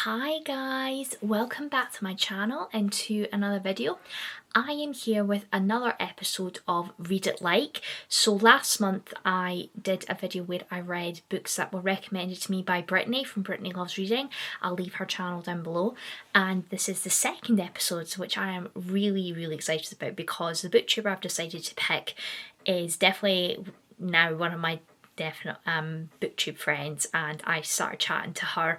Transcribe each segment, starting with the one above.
Hi guys, welcome back to my channel and to another video. I am here with another episode of Read It Like. So last month I did a video where I read books that were recommended to me by Brittany from Brittany Loves Reading. I'll leave her channel down below. And this is the second episode, which I am really excited about because the booktuber I've decided to pick is definitely now one of my definite booktube friends, and I started chatting to her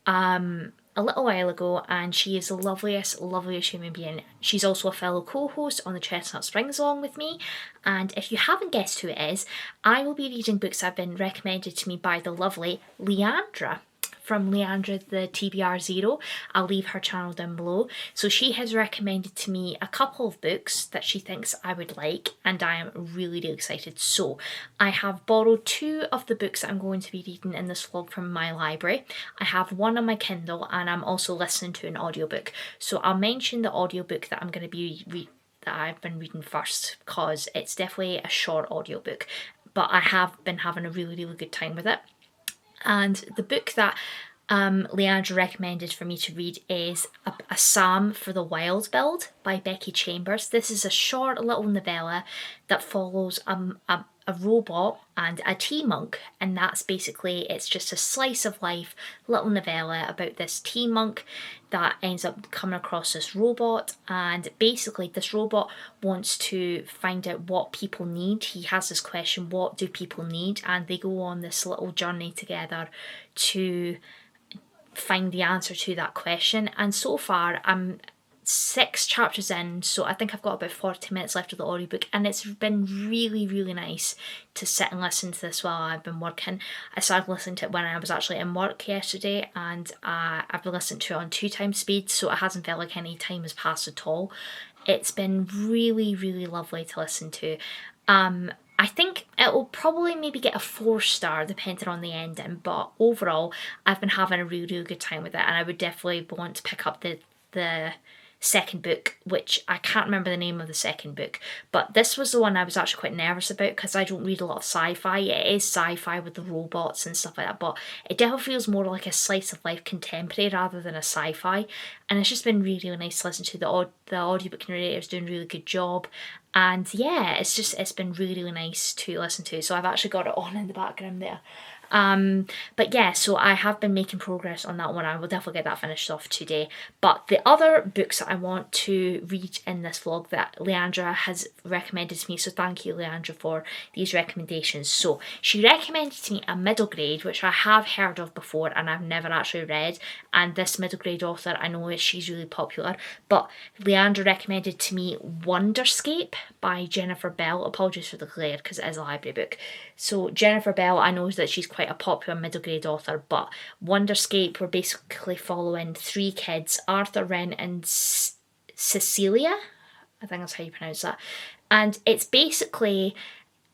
a little while ago, and she is the loveliest human being. She's also a fellow co-host on the Chestnut Springs along with me, and if you haven't guessed who it is, I will be reading books that have been recommended to me by the lovely Leandra from Leandra the TBR Zero. I'll leave her channel down below. So she has recommended to me a couple of books that she thinks I would like, and I am really excited. So I have borrowed two of the books that I'm going to be reading in this vlog from my library. I have one on my Kindle and I'm also listening to an audiobook. So I'll mention the audiobook that I'm going to be that I've been reading first, because it's definitely a short audiobook, but I have been having a really good time with it. And the book that Leandra recommended for me to read is a Psalm for the Wild Build by Becky Chambers. This is a short little novella that follows a robot and a tea monk, and that's basically, it's just a slice of life little novella about this tea monk that ends up coming across this robot, and basically this robot wants to find out what people need. He has this question, what do people need? And they go on this little journey together to find the answer to that question. And so far I'm 6 chapters in, so I think I've got about 40 minutes left of the audiobook, and it's been really nice to sit and listen to this while I've been working. I started listening to it when I was actually in work yesterday, and I've been listening to it on 2 times speed, so it hasn't felt like any time has passed at all. It's been really lovely to listen to. I think it will probably maybe get a 4-star depending on the ending, but overall I've been having a really good time with it, and I would definitely want to pick up the second book, which I can't remember the name of the second book, but this was the one I was actually quite nervous about because I don't read a lot of sci-fi. It is sci-fi with the robots and stuff like that, but it definitely feels more like a slice of life contemporary rather than a sci-fi, and it's just been really nice to listen to. The audiobook narrator's doing a really good job, and yeah, it's been really nice to listen to. So I've actually got it on in the background there. But yeah, so I have been making progress on that one. I will definitely get that finished off today. But the other books that I want to read in this vlog that Leandra has recommended to me, so thank you Leandra for these recommendations. So she recommended to me a middle grade, which I have heard of before and I've never actually read, and this middle grade author, I know she's really popular, but Leandra recommended to me Wonderscape by Jennifer Bell. Apologies for the glare because it is a library book. So Jennifer Bell, I know that she's quite a popular middle grade author, but Wonderscape, we're basically following 3 kids, Arthur, Wren and Cecilia, I think that's how you pronounce that, and it's basically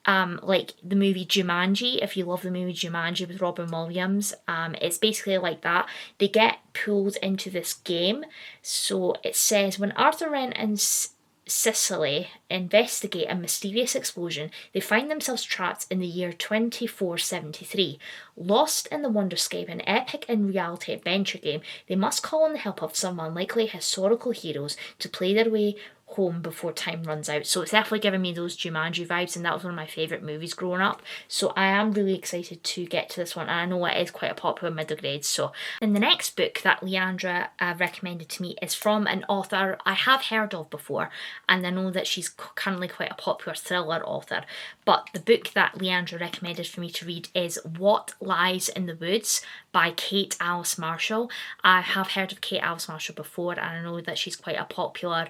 like the movie Jumanji. If you love the movie Jumanji with Robin Williams, it's basically like that. They get pulled into this game. So it says, when Arthur, Wren and Cicely investigate a mysterious explosion, they find themselves trapped in the year 2473. Lost in the Wonderscape, an epic in reality adventure game, they must call on the help of some unlikely historical heroes to play their way home before time runs out. So it's definitely giving me those Jumanji vibes, and that was one of my favourite movies growing up. So I am really excited to get to this one, and I know it is quite a popular middle grade. So, and the next book that Leandra recommended to me is from an author I have heard of before, and I know that she's currently quite a popular thriller author. But the book that Leandra recommended for me to read is What Lies in the Woods by Kate Alice Marshall. I have heard of Kate Alice Marshall before, and I know that she's quite a popular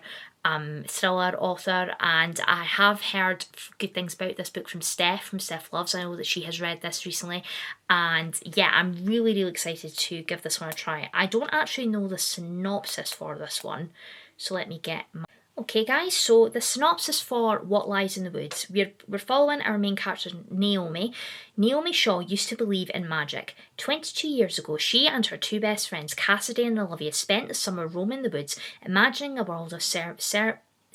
thriller author, and I have heard good things about this book from Steph Loves. I know that she has read this recently, and yeah, I'm really excited to give this one a try. I don't actually know the synopsis for this one, so let me get my... Okay guys, so the synopsis for What Lies in the Woods. We're following our main character, Naomi. Naomi Shaw used to believe in magic. 22 years ago, she and her 2 best friends, Cassidy and Olivia, spent the summer roaming the woods, imagining a world of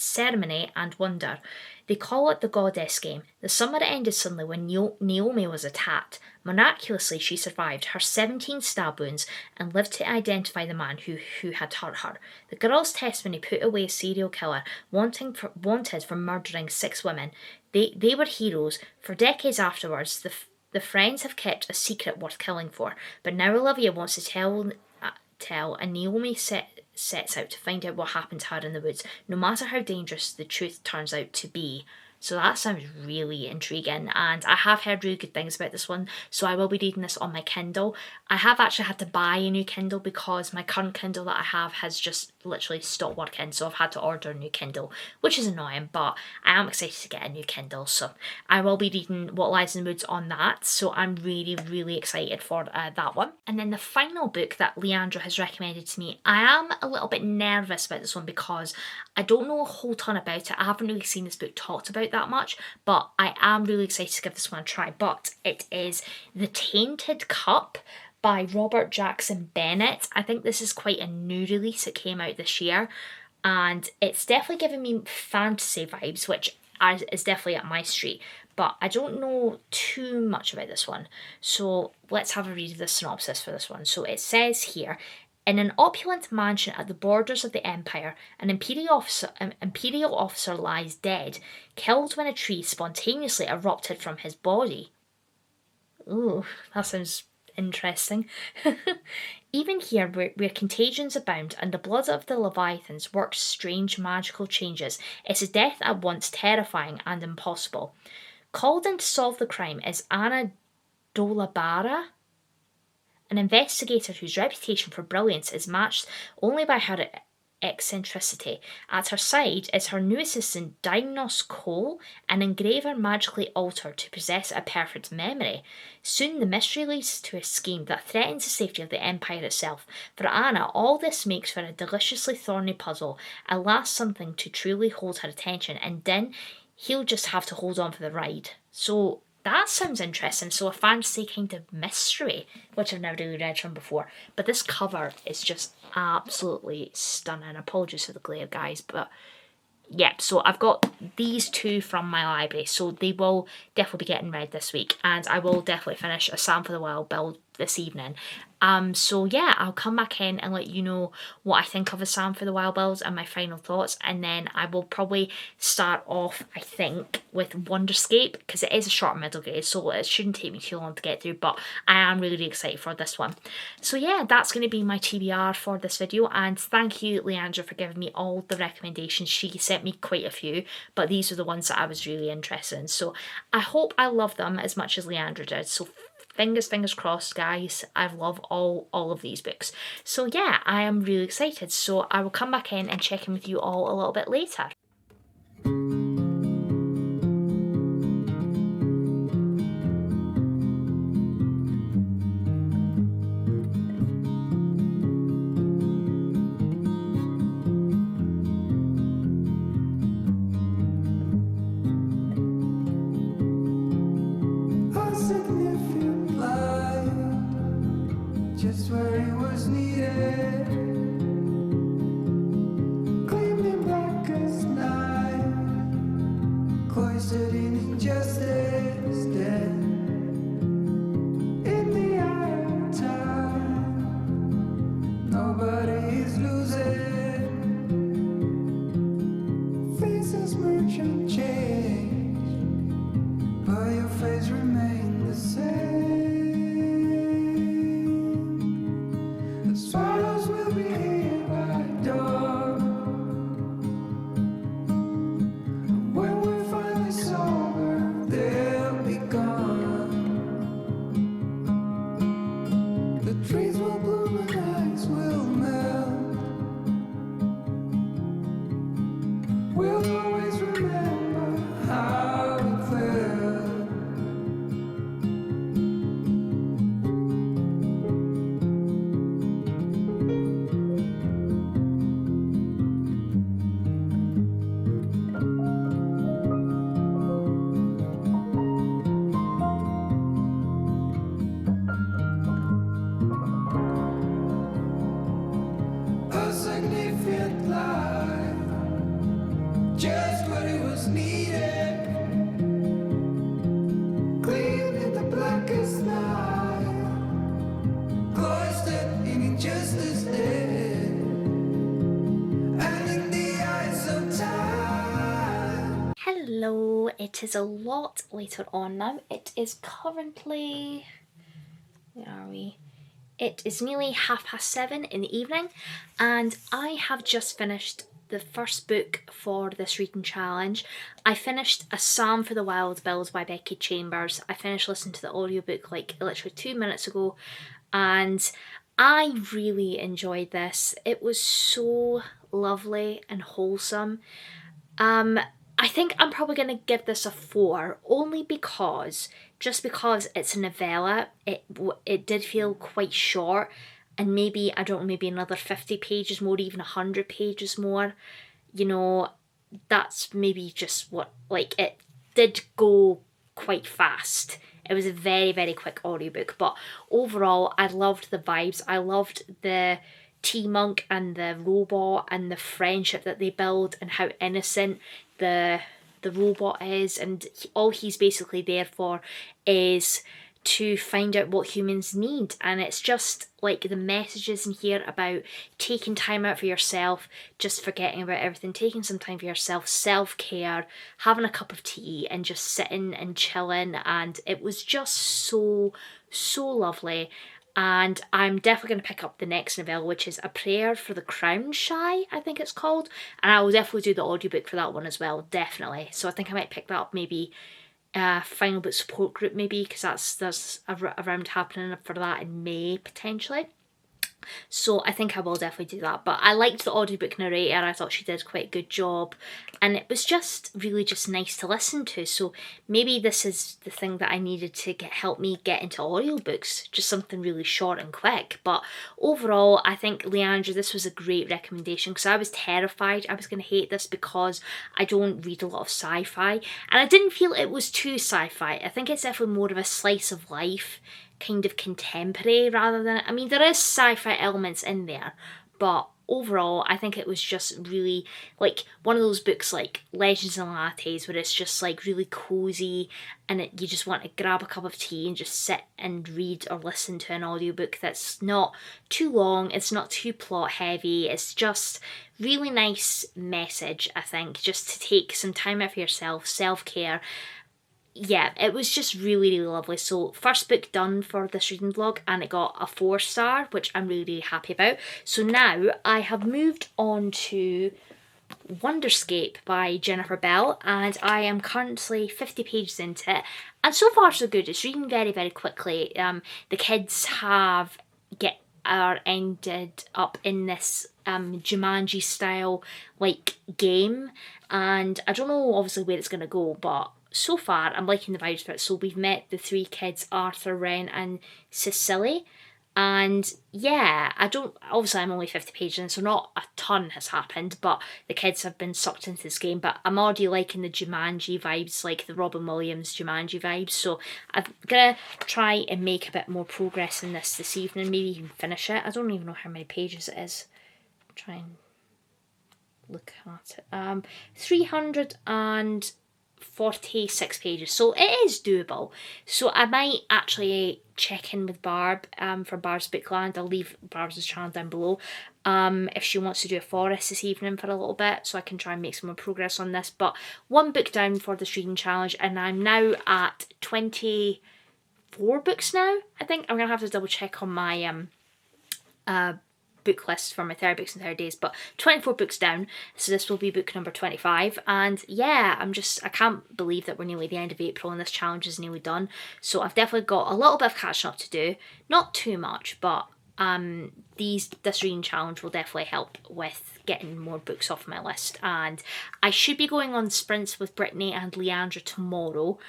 ceremony and wonder. They call it the Goddess Game. The summer ended suddenly when Naomi was attacked. Miraculously, she survived her 17 stab wounds and lived to identify the man who had hurt her. The girl's testimony put away a serial killer wanted for murdering 6 women. They were heroes. For decades afterwards, the friends have kept a secret worth killing for. But now Olivia wants to tell, and Naomi sets out to find out what happened to her in the woods, no matter how dangerous the truth turns out to be. So that sounds really intriguing, and I have heard really good things about this one, so I will be reading this on my Kindle. I have actually had to buy a new Kindle because my current Kindle that I have has just literally stopped working, so I've had to order a new Kindle, which is annoying, but I am excited to get a new Kindle, so I will be reading What Lies in the Woods on that, so I'm really, really excited for that one. And then the final book that Leandra has recommended to me, I am a little bit nervous about this one because I don't know a whole ton about it. I haven't really seen this book talked about that much, but I am really excited to give this one a try. But it is The Tainted Cup by Robert Jackson Bennett. I think this is quite a new release. It came out this year, and it's definitely giving me fantasy vibes, which is definitely up my street, but I don't know too much about this one. So let's have a read of the synopsis for this one. So it says here, in an opulent mansion at the borders of the Empire, an imperial officer lies dead, killed when a tree spontaneously erupted from his body. Ooh, that sounds interesting. Even here, where contagions abound and the blood of the Leviathans works strange magical changes, it is death at once terrifying and impossible. Called in to solve the crime is Anna Dolabara, an investigator whose reputation for brilliance is matched only by her eccentricity. At her side is her new assistant Dinos Cole, an engraver magically altered to possess a perfect memory. Soon the mystery leads to a scheme that threatens the safety of the Empire itself. For Anna, all this makes for a deliciously thorny puzzle, at last something to truly hold her attention, and then he'll just have to hold on for the ride. So that sounds interesting. So a fantasy kind of mystery, which I've never really read from before. But this cover is just absolutely stunning. Apologies for the glare, guys, but yeah, so I've got these 2 from my library, so they will definitely be getting read this week, and I will definitely finish A Psalm for the Wild build this evening. So yeah, I'll come back in and let you know what I think of A Psalm for the Wild builds and my final thoughts, and then I will probably start off, I think, with Wonderscape, because it is a short middle grade, so it shouldn't take me too long to get through, but I am really, really excited for this one. So yeah, that's going to be my TBR for this video, and thank you, Leandra, for giving me all the recommendations. She sent me quite a few, but these are the ones that I was really interested in, so I hope I love them as much as Leandra did. So fingers crossed, guys. I love all of these books. So yeah, I am really excited. So I will come back in and check in with you all a little bit later. Just where it was needed, gleaming black as night, cloistered in injustice, dead in the eye of time. Nobody is losing, faces merge and change, but your face remains the same. Swallows will be here by dawn. When we're finally sober, they'll be gone. The trees will bloom and ice will melt. We'll always remember how it felt. it is a lot later on now. It is currently, where are we? It is nearly 7:30 in the evening, and I have just finished the first book for this reading challenge. I finished A Psalm for the Wild Bills by Becky Chambers. I finished listening to the audiobook like literally 2 minutes ago, and I really enjoyed this. It was so lovely and wholesome. I think I'm probably going to give this a 4, only because, just because it's a novella, it did feel quite short, and maybe, I don't know, maybe another 50 pages more, even 100 pages more, you know, that's maybe just what, like, it did go quite fast. It was a very, very quick audiobook, but overall, I loved the vibes. I loved the T-Monk and the robot and the friendship that they build and how innocent the robot is, and all he's basically there for is to find out what humans need. And it's just like the messages in here about taking time out for yourself, just forgetting about everything, taking some time for yourself, self-care, having a cup of tea and just sitting and chilling, and it was just so lovely. And I'm definitely going to pick up the next novella, which is A Prayer for the Crown Shy, I think it's called, and I will definitely do the audiobook for that one as well, definitely. So I think I might pick that up maybe final book support group, maybe, because there's a round happening for that in May potentially. So I think I will definitely do that. But I liked the audiobook narrator. I thought she did quite a good job, and it was just really just nice to listen to. So maybe this is the thing that I needed to help me get into audiobooks, just something really short and quick. But overall, I think, Leandra, this was a great recommendation, because I was terrified I was going to hate this because I don't read a lot of sci-fi, and I didn't feel it was too sci-fi. I think it's definitely more of a slice of life, kind of contemporary, rather than, I mean, there is sci-fi elements in there, but overall I think it was just really like one of those books like Legends and Lattes, where it's just like really cozy, and you just want to grab a cup of tea and just sit and read or listen to an audiobook that's not too long, it's not too plot heavy, it's just really nice message, I think, just to take some time out for yourself, self-care. Yeah, it was just really lovely. So first book done for this reading vlog, and it got a 4-star, which I'm really happy about. So now I have moved on to Wonderscape by Jennifer Bell, and I am currently 50 pages into it, and so far so good. It's reading very quickly. The kids are ended up in this Jumanji style like game, and I don't know obviously where it's going to go, but so far I'm liking the vibes for it. So we've met the 3 kids, Arthur, Ren and Cecily, and yeah, obviously I'm only 50 pages in, so not a ton has happened, but the kids have been sucked into this game. But I'm already liking the Jumanji vibes, like the Robin Williams Jumanji vibes, so I'm gonna try and make a bit more progress in this evening, maybe even finish it. I don't even know how many pages it is. Try and look at it. 346 pages, so it is doable. So I might actually check in with Barb for Barb's Bookland. I'll leave Barb's channel down below if she wants to do a forest this evening for a little bit, so I can try and make some more progress on this. But 1 book down for this reading challenge, and I'm now at 24 books now. I think I'm gonna have to double check on my book list for my 30 books in 30 days, but 24 books down, so this will be book number 25. And yeah, I can't believe that we're nearly the end of April and this challenge is nearly done. So I've definitely got a little bit of catching up to do, not too much, but this reading challenge will definitely help with getting more books off my list. And I should be going on sprints with Brittany and Leandra tomorrow.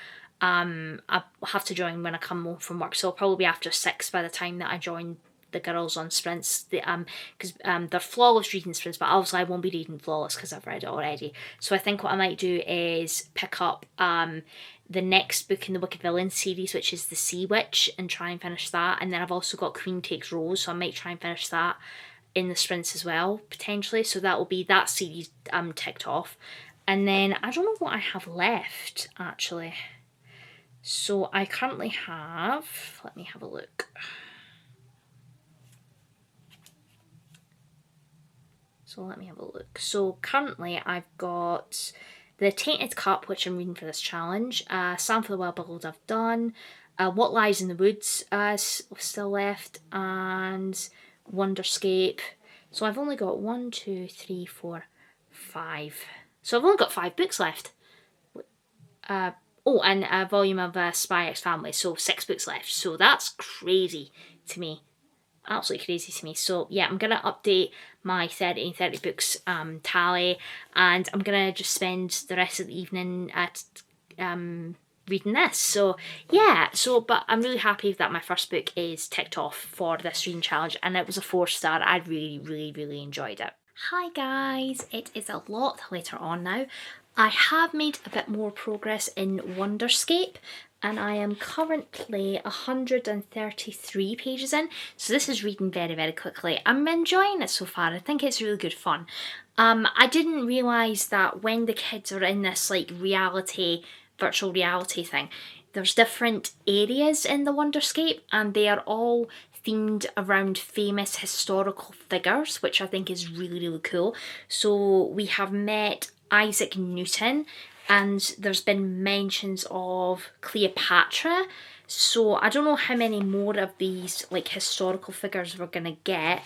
I have to join when I come home from work, so I'll probably be after 6 by the time that I join the girls on sprints, because they're flawless reading sprints, but obviously I won't be reading flawless because I've read it already. So I think what I might do is pick up the next book in the Wicked Villain series, which is The Sea Witch, and try and finish that. And then I've also got Queen Takes Rose, so I might try and finish that in the sprints as well, potentially. So that will be that series ticked off. And then I don't know what I have left, actually. So I currently have, let me have a look. So currently I've got The Tainted Cup, which I'm reading for this challenge. Sam for the Well Beloved I've done. What Lies in the Woods still left. And Wonderscape. So I've only got 1, 2, 3, 4, 5. So I've only got 5 books left. And a volume of Spy X Family, so 6 books left. So that's crazy to me. Absolutely crazy to me. So yeah, I'm going to update my 30 books tally, and I'm going to just spend the rest of the evening at reading this. So yeah, but I'm really happy that my first book is ticked off for this reading challenge, and it was a 4-star. I really enjoyed it. Hi guys, it is a lot later on now. I have made a bit more progress in Wonderscape, and I am currently 133 pages in, so this is reading very quickly. I'm enjoying it so far. I think it's really good fun. I didn't realise that when the kids are in this like virtual reality thing, there's different areas in the Wonderscape, and they are all themed around famous historical figures, which I think is really cool. So we have met Isaac Newton, and there's been mentions of Cleopatra. So I don't know how many more of these like historical figures we're gonna get,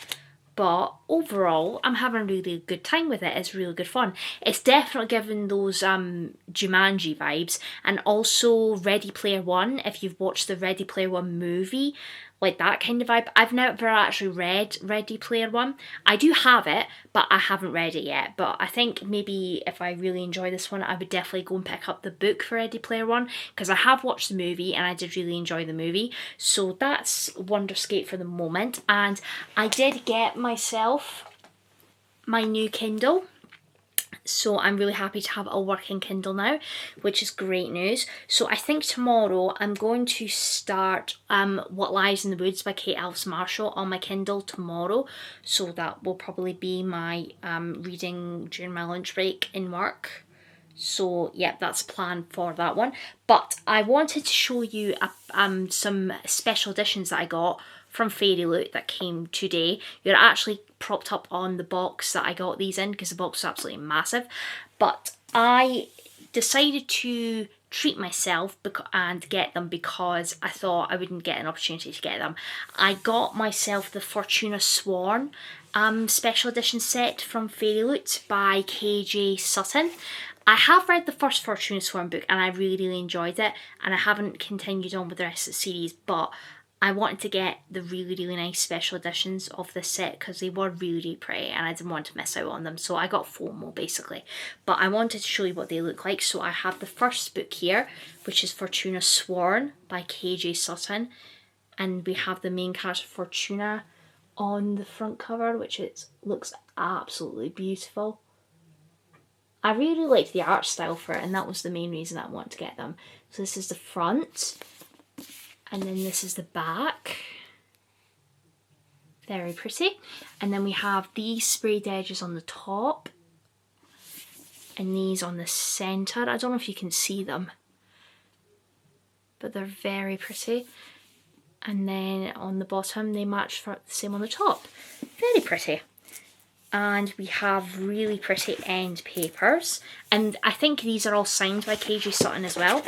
but overall I'm having a really good time with it. It's really good fun. It's definitely given those Jumanji vibes, and also Ready Player One. If you've watched the Ready Player One movie, like that kind of vibe. I've never actually read Ready Player One. I do have it, but I haven't read it yet. But I think maybe if I really enjoy this one, I would definitely go and pick up the book for Ready Player One, because I have watched the movie and I did really enjoy the movie. So that's Wonderscape for the moment. And I did get myself my new Kindle. So I'm really happy to have a working Kindle now, which is great news. So I think tomorrow I'm going to start What Lies in the Woods by Kate Alice Marshall on my Kindle tomorrow. So that will probably be my reading during my lunch break in work. So yeah, that's a plan for that one. But I wanted to show you some special editions that I got from Fairy Loot that came today. You're actually propped up on the box that I got these in, because the box is absolutely massive. But I decided to treat myself and get them because I thought I wouldn't get an opportunity to get them. I got myself the Fortuna Sworn special edition set from Fairy Loot by KJ Sutton. I have read the first Fortuna Sworn book and I really enjoyed it, and I haven't continued on with the rest of the series, but I wanted to get the really nice special editions of this set because they were really pretty and I didn't want to miss out on them. So I got FOMO basically. But I wanted to show you what they look like. So I have the first book here, which is Fortuna Sworn by KJ Sutton. And we have the main character Fortuna on the front cover, which looks absolutely beautiful. I really liked the art style for it, and that was the main reason I wanted to get them. So this is the front. And then this is the back. Very pretty. And then we have these sprayed edges on the top. And these on the centre. I don't know if you can see them, but they're very pretty. And then on the bottom, they match for the same on the top. Very pretty. And we have really pretty end papers. And I think these are all signed by KJ Sutton as well,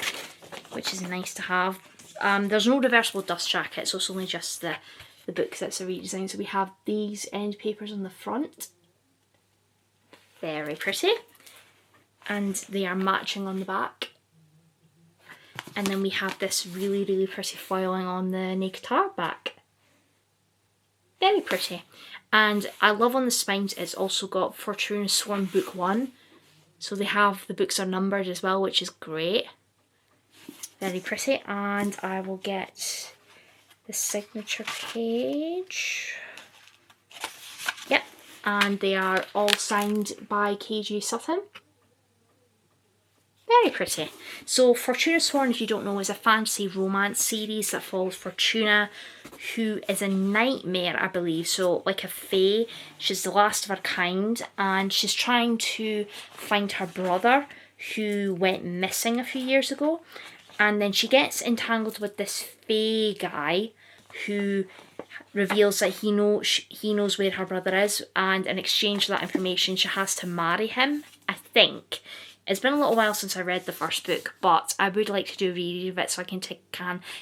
which is nice to have. There's no reversible dust jacket, so it's only just the book that's a redesign. So we have these end papers on the front. Very pretty. And they are matching on the back. And then we have this really pretty foiling on the naked art back. Very pretty. And I love on the spines, it's also got Fortuna Sworn Book 1. So they have, the books are numbered as well, which is great. Very pretty. And I will get the signature page. Yep. And they are all signed by KJ Sutton. Very pretty. So Fortuna Sworn, if you don't know, is a fantasy romance series that follows Fortuna, who is a nightmare, I believe. So like a fae. She's the last of her kind, and she's trying to find her brother who went missing a few years ago. And then she gets entangled with this fae guy who reveals that he knows where her brother is, and in exchange for that information she has to marry him, I think. It's been a little while since I read the first book, but I would like to do a reread of it so I can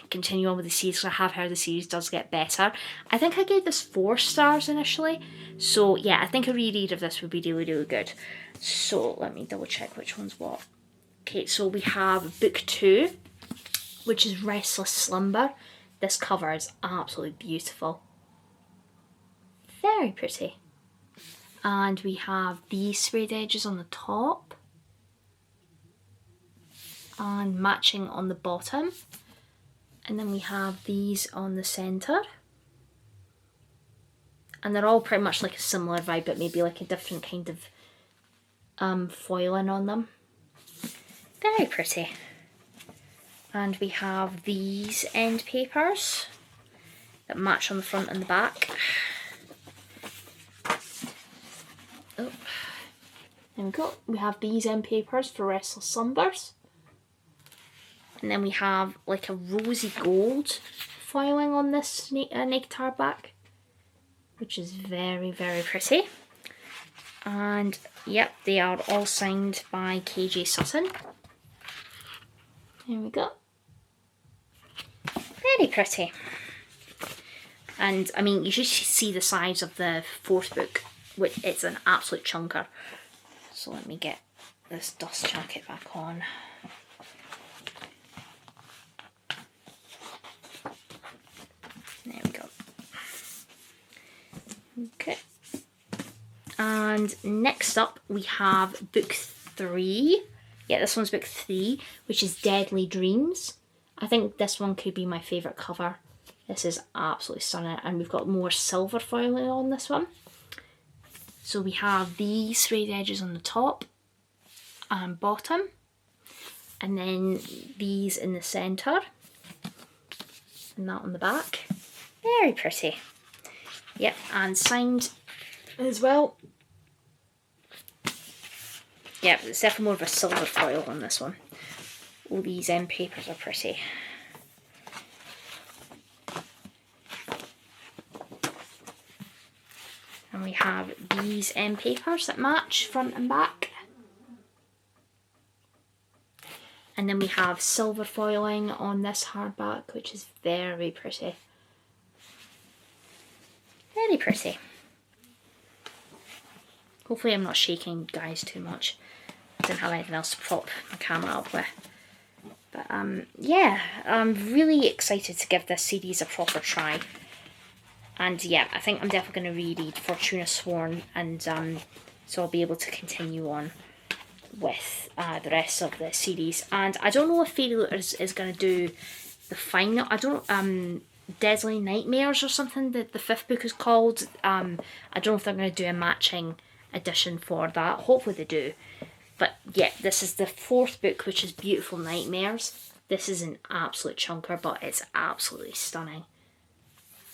continue on with the series, because I have heard the series does get better. I think I gave this 4 stars initially, so yeah, I think a reread of this would be really, really good. So let me double check which one's what. Okay, so we have book 2, which is Restless Slumber. This cover is absolutely beautiful. Very pretty. And we have these suede edges on the top and matching on the bottom. And then we have these on the centre. And they're all pretty much like a similar vibe, but maybe like a different kind of foiling on them. Very pretty. And we have these end papers that match on the front and the back. Oh, there we go. We have these end papers for Restless Slumbers. And then we have like a rosy gold foiling on this naked hardback, which is very, very pretty. And yep, they are all signed by KJ Sutton. There we go. Very pretty. And I mean, you should see the size of the 4th book, which it's an absolute chunker. So let me get this dust jacket back on. There we go. Okay. And next up we have book 3. Yeah, this one's book 3, which is Deadly Dreams. I think this one could be my favourite cover. This is absolutely stunning, and we've got more silver foiling on this one. So we have these suede edges on the top and bottom, and then these in the centre, and that on the back. Very pretty. Yep, and signed as well. Yep, it's definitely more of a silver foil on this one. All these end papers are pretty. And we have these end papers that match front and back. And then we have silver foiling on this hardback, which is very pretty. Very pretty. Hopefully I'm not shaking guys too much. I don't have anything else to prop my camera up with. But yeah, I'm really excited to give this series a proper try. And yeah, I think I'm definitely going to reread Fortuna Sworn, and so I'll be able to continue on with the rest of the series. And I don't know if Fairy Looters is going to do the final, I don't, Deadly Nightmares or something that the 5th book is called. I don't know if they're going to do a matching edition for that. Hopefully they do. But yeah, this is the 4th book, which is Beautiful Nightmares. This is an absolute chunker, but it's absolutely stunning.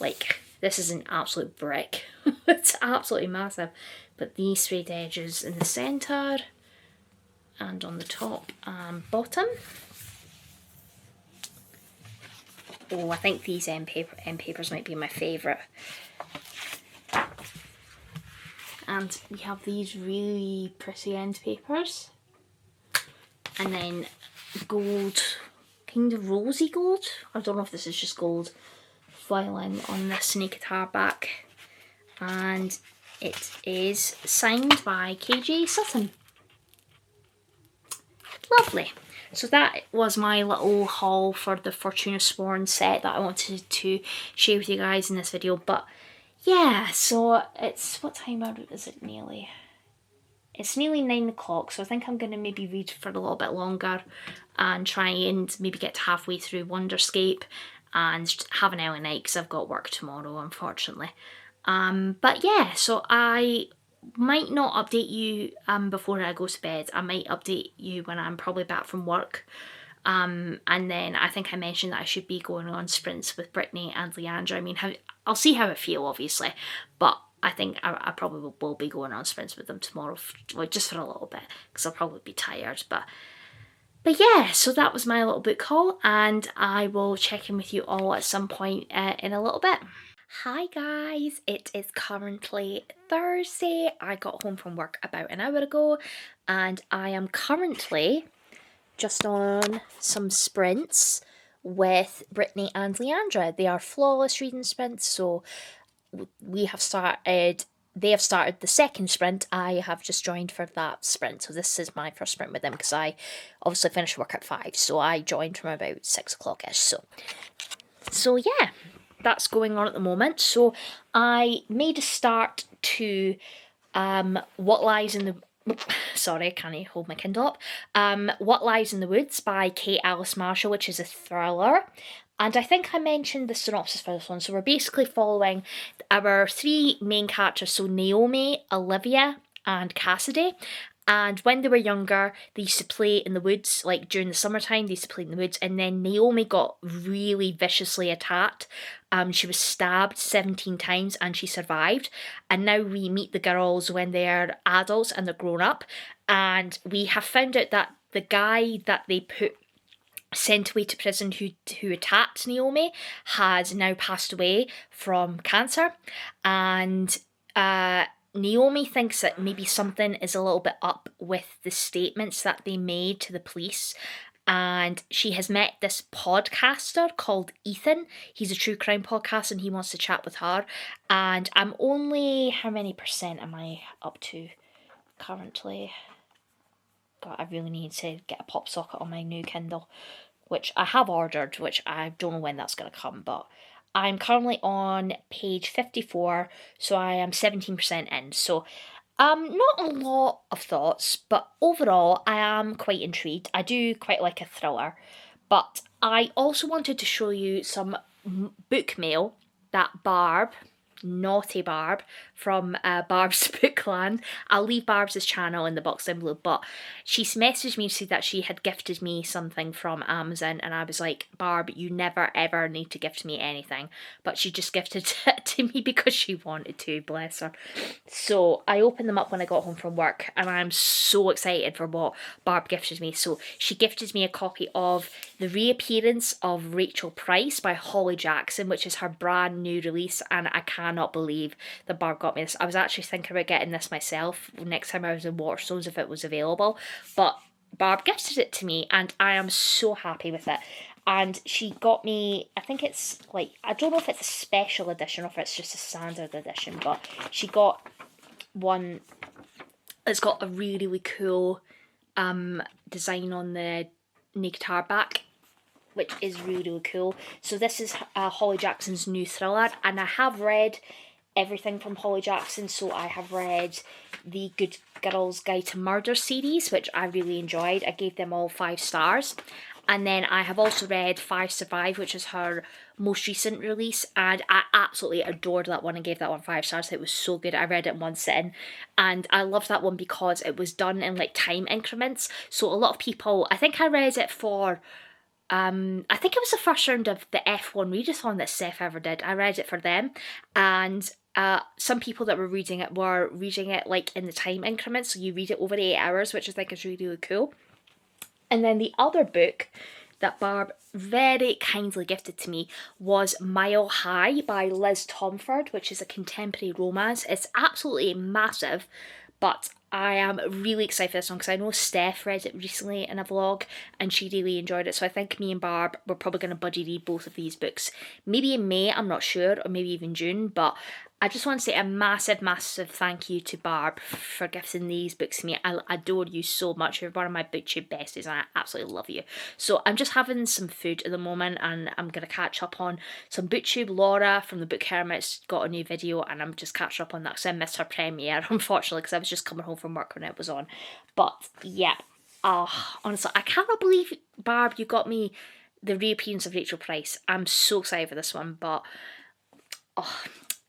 Like, this is an absolute brick. It's absolutely massive. But these suede edges in the centre and on the top and bottom. Oh, I think these end papers might be my favourite. And we have these really pretty end papers. And then gold, kind of rosy gold. I don't know if this is just gold foiling on this naked hardback. And it is signed by KJ Sutton. Lovely. So that was my little haul for the Fortuna Sworn set that I wanted to share with you guys in this video. But yeah, so it's, what time is it nearly? It's nearly 9 o'clock, so I think I'm going to maybe read for a little bit longer and try and maybe get to halfway through Wonderscape and have an early night because I've got work tomorrow, unfortunately. But yeah, so I might not update you before I go to bed. I might update you when I'm probably back from work. And then I think I mentioned that I should be going on sprints with Brittany and Leandra. I mean, I'll see how I feel, obviously, but I think I probably will be going on sprints with them tomorrow, just for a little bit, because I'll probably be tired. But yeah, so that was my little book haul, and I will check in with you all at some point in a little bit. Hi guys, it is currently Thursday. I got home from work about an hour ago and I am currently just on some sprints with Brittany and Leandra. They are flawless reading sprints, so they have started the second sprint. I have just joined for that sprint, so this is my first sprint with them because I obviously finished work at 5, so I joined from about 6 o'clock ish. So yeah, that's going on at the moment. So I made a start to What Lies in the Sorry, can I hold my Kindle up? What Lies in the Woods by Kate Alice Marshall, which is a thriller. And I think I mentioned the synopsis for this one. So we're basically following our three main characters, so Naomi, Olivia, and Cassidy. And when they were younger, they used to play in the woods, like during the summertime, they used to play in the woods. And then Naomi got really viciously attacked. She was stabbed 17 times and she survived. And now we meet the girls when they're adults and they're grown up. And we have found out that the guy that they sent away to prison who attacked Naomi has now passed away from cancer. And Naomi thinks that maybe something is a little bit up with the statements that they made to the police. And she has met this podcaster called Ethan. He's a true crime podcast and he wants to chat with her. And I'm only, how many percent am I up to currently? God, I really need to get a pop socket on my new Kindle, which I have ordered, which I don't know when that's going to come, but I'm currently on page 54, so I am 17% in. So, not a lot of thoughts, but overall, I am quite intrigued. I do quite like a thriller, but I also wanted to show you some book mail that Barb, naughty Barb, from Barb's Bookland. I'll leave Barb's channel in the box down below, but she's messaged me to say that she had gifted me something from Amazon, and I was like, Barb, you never ever need to gift me anything, but she just gifted it to me because she wanted to, bless her. So I opened them up when I got home from work, and I'm so excited for what Barb gifted me. So she gifted me a copy of The Reappearance of Rachel Price by Holly Jackson, which is her brand new release, and I cannot believe that Barb got me this. I was actually thinking about getting this myself next time I was in Waterstones if it was available, but Barb gifted it to me and I am so happy with it. And she got me, I think it's like, I don't know if it's a special edition or if it's just a standard edition, but she got one that's got a really, really cool design on the naked hardback, which is really, really cool. So this is Holly Jackson's new thriller, and I have read everything from Holly Jackson. So I have read the Good Girls Guide to Murder series, which I really enjoyed. I gave them all 5 stars. And then I have also read 5 Survive, which is her most recent release, and I absolutely adored that one and gave that one 5 stars. It was so good. I read it in one sitting, and I loved that one because it was done in like time increments. So a lot of people, I think I read it for I think it was the first round of the F1 readathon that Seth ever did. I read it for them, and some people that were reading it like in the time increments, so you read it over 8 hours, which I think is really, really cool. And then the other book that Barb very kindly gifted to me was Mile High by Liz Tomford, which is a contemporary romance. It's absolutely massive, but I am really excited for this one because I know Steph read it recently in a vlog and she really enjoyed it. So I think me and Barb, we're probably going to buddy read both of these books. Maybe in May, I'm not sure, or maybe even June, but I just want to say a massive, massive thank you to Barb for gifting these books to me. I adore you so much. You're one of my booktube besties and I absolutely love you. So I'm just having some food at the moment and I'm going to catch up on some booktube. Laura from the Book Hermit's got a new video and I'm just catching up on that because I missed her premiere, unfortunately, because I was just coming home from work when it was on. But yeah, honestly, I cannot believe, Barb, you got me The Reappearance of Rachel Price. I'm so excited for this one, but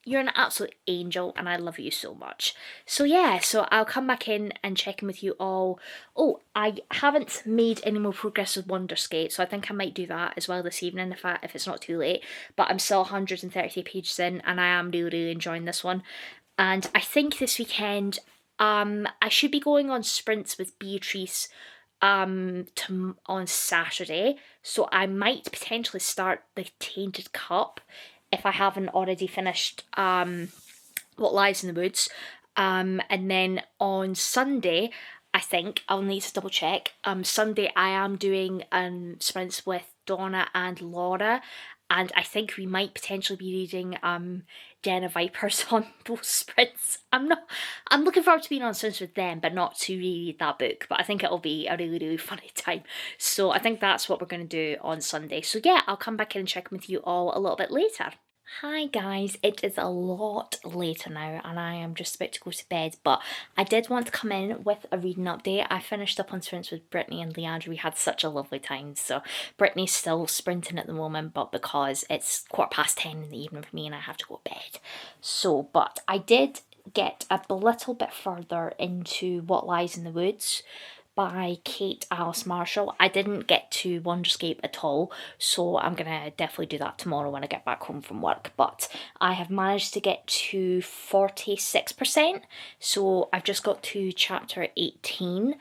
you're an absolute angel and I love you so much. So yeah, so I'll come back in and check in with you all. Oh, I haven't made any more progress with Wonderskate, so I think I might do that as well this evening if it's not too late. But I'm still 130 pages in and I am really, really enjoying this one. And I think this weekend I should be going on sprints with Beatrice on Saturday, so I might potentially start the Tainted Cup if I haven't already finished What Lies in the Woods. And then on Sunday, I think I'll need to double check. Sunday I am doing sprints with Donna and Laura, and I think we might potentially be reading Den of Vipers on those sprints. I'm looking forward to being on sprints with them, but not to reread that book. But I think it'll be a really, really funny time. So I think that's what we're going to do on Sunday. So yeah, I'll come back in and check with you all a little bit later. Hi guys, it is a lot later now and I am just about to go to bed, but I did want to come in with a reading update. I finished up on sprints with Brittany and Leandra. We had such a lovely time. So Brittany's still sprinting at the moment, but because it's 10:15 in the evening for me and I have to go to bed. So, but I did get a little bit further into What Lies in the Woods by Kate Alice Marshall. I didn't get to Wonderscape at all, so I'm gonna definitely do that tomorrow when I get back home from work, but I have managed to get to 46%, so I've just got to chapter 18,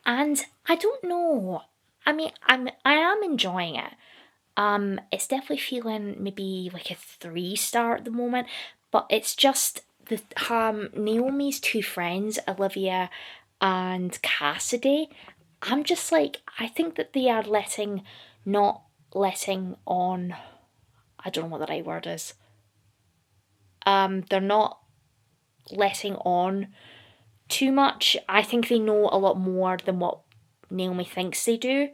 and I don't know, I mean, I am enjoying it. It's definitely feeling maybe like a 3-star at the moment, but it's just the Naomi's two friends, Olivia and Cassidy. I'm just like, I think that they are not letting on, I don't know what the right word is. They're not letting on too much. I think they know a lot more than what Naomi thinks they do.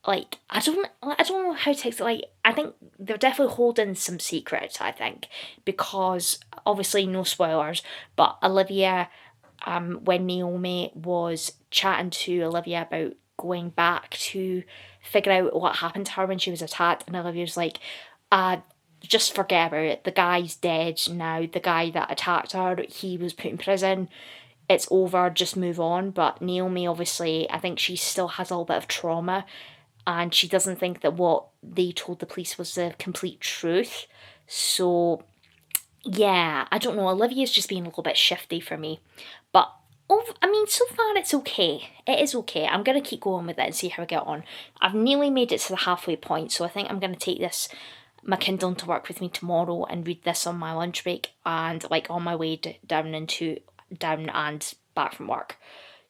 Like, I don't know how to explain. Like, I think they're definitely holding some secrets, I think, because obviously no spoilers, but Olivia, when Naomi was chatting to Olivia about going back to figure out what happened to her when she was attacked, and Olivia's like, just forget about it. The guy's dead now. The guy that attacked her, he was put in prison. It's over, just move on. But Naomi, obviously, I think she still has a little bit of trauma, and she doesn't think that what they told the police was the complete truth. So, yeah, I don't know. Olivia's just being a little bit shifty for me. But, I mean, so far it's okay. It is okay. I'm going to keep going with it and see how I get on. I've nearly made it to the halfway point, so I think I'm going to take my Kindle to work with me tomorrow and read this on my lunch break and, like, on my way down and back from work.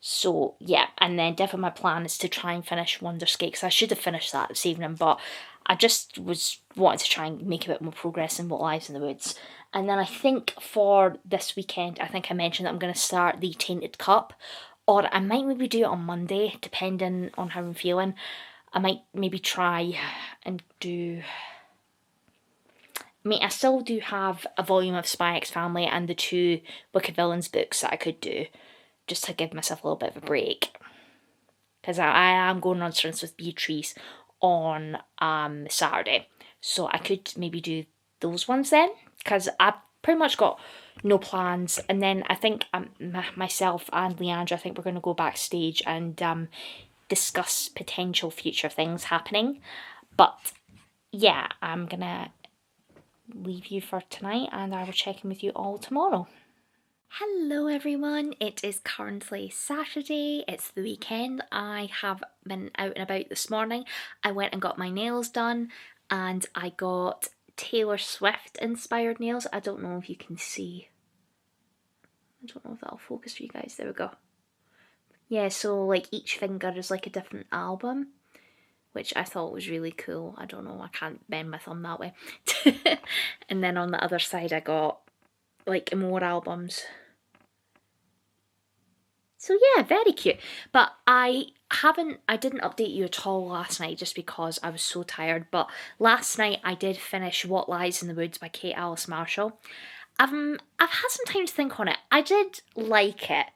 So, yeah, and then definitely my plan is to try and finish Wonderscape, because I should have finished that this evening, but I just was wanting to try and make a bit more progress in What Lies in the Woods. And then I think for this weekend, I think I mentioned that I'm going to start the Tainted Cup, or I might maybe do it on Monday, depending on how I'm feeling. I might maybe try and do... I mean, I still do have a volume of Spy X Family and the 2 Wicked Villains books that I could do, just to give myself a little bit of a break. Because I am going on sprints with Beatrice on Saturday. So I could maybe do those ones then. Because I've pretty much got no plans. And then I think myself and Leandra, I think we're going to go backstage and discuss potential future things happening. But yeah, I'm going to leave you for tonight and I will check in with you all tomorrow. Hello everyone, it is currently Saturday, it's the weekend. I have been out and about this morning. I went and got my nails done and I got Taylor Swift inspired nails. I don't know if you can see. I don't know if that'll focus for you guys. There we go. Yeah, so like each finger is like a different album, which I thought was really cool. I don't know, I can't bend my thumb that way. And then on the other side I got like more albums. So yeah, very cute. But I didn't update you at all last night just because I was so tired. But last night I did finish What Lies in the Woods by Kate Alice Marshall. I've had some time to think on it. I did like it,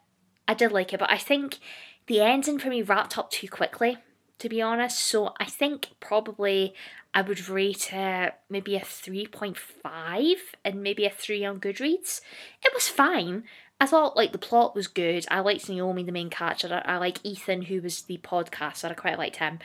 but I think the ending for me wrapped up too quickly, to be honest. So I think probably I would rate it maybe a 3.5 and maybe a 3 on Goodreads. It was fine. I thought like the plot was good. I liked Naomi, the main character. I like Ethan, who was the podcaster. I quite liked him.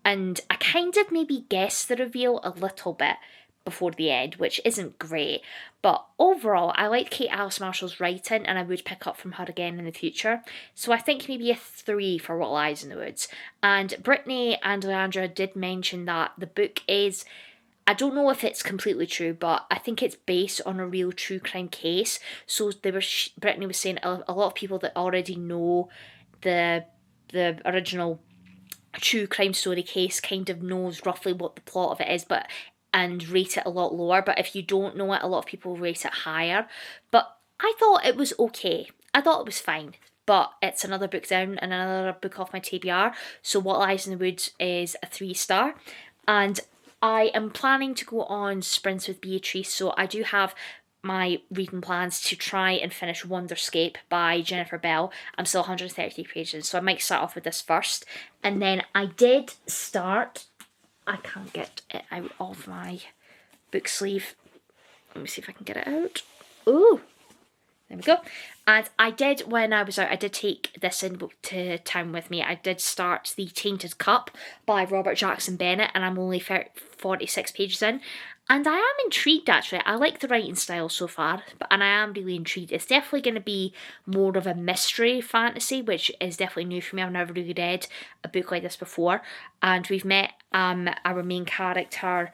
And I kind of maybe guessed the reveal a little bit before the end, which isn't great. But overall, I liked Kate Alice Marshall's writing and I would pick up from her again in the future. So I think maybe a 3 for What Lies in the Woods. And Brittany and Leandra did mention that the book is I don't know if it's completely true, but I think it's based on a real true crime case. So they were Brittany was saying a lot of people that already know the original true crime story case kind of knows roughly what the plot of it is, but and rate it a lot lower. But if you don't know it, a lot of people rate it higher. But I thought it was okay. I thought it was fine. But it's another book down and another book off my TBR. So What Lies in the Woods is a 3-star. And I am planning to go on sprints with Beatrice. So I do have my reading plans to try and finish Wonderscape by Jennifer Bell. I'm still 130 pages, so I might start off with this first. And then I did start, I can't get it out of my book sleeve. Let me see if I can get it out. Ooh, there we go. And I did, when I was out, I did take this in to town with me. I did start The Tainted Cup by Robert Jackson Bennett, and I'm only 46 pages in. And I am intrigued, actually. I like the writing style so far, and I am really intrigued. It's definitely going to be more of a mystery fantasy, which is definitely new for me. I've never really read a book like this before. And we've met our main character,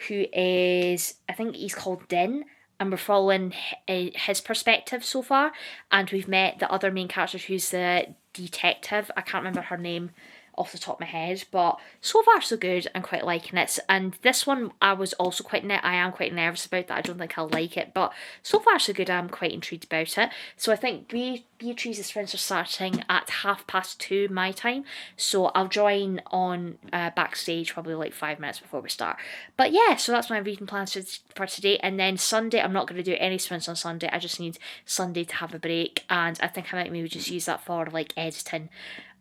who is, I think he's called Din, and we're following his perspective so far. And we've met the other main character, who's the detective. I can't remember her name off the top of my head, but so far so good. I'm quite liking it. And this one I was also I am quite nervous about that. I don't think I'll like it, but so far so good. I'm quite intrigued about it. So I think Beatrice's friends are starting at 2:30 my time, so I'll join on backstage probably like 5 minutes before we start. But yeah, so that's my reading plans for today. And then Sunday, I'm not going to do any sprints on Sunday. I just need Sunday to have a break, and I think I might maybe just use that for like editing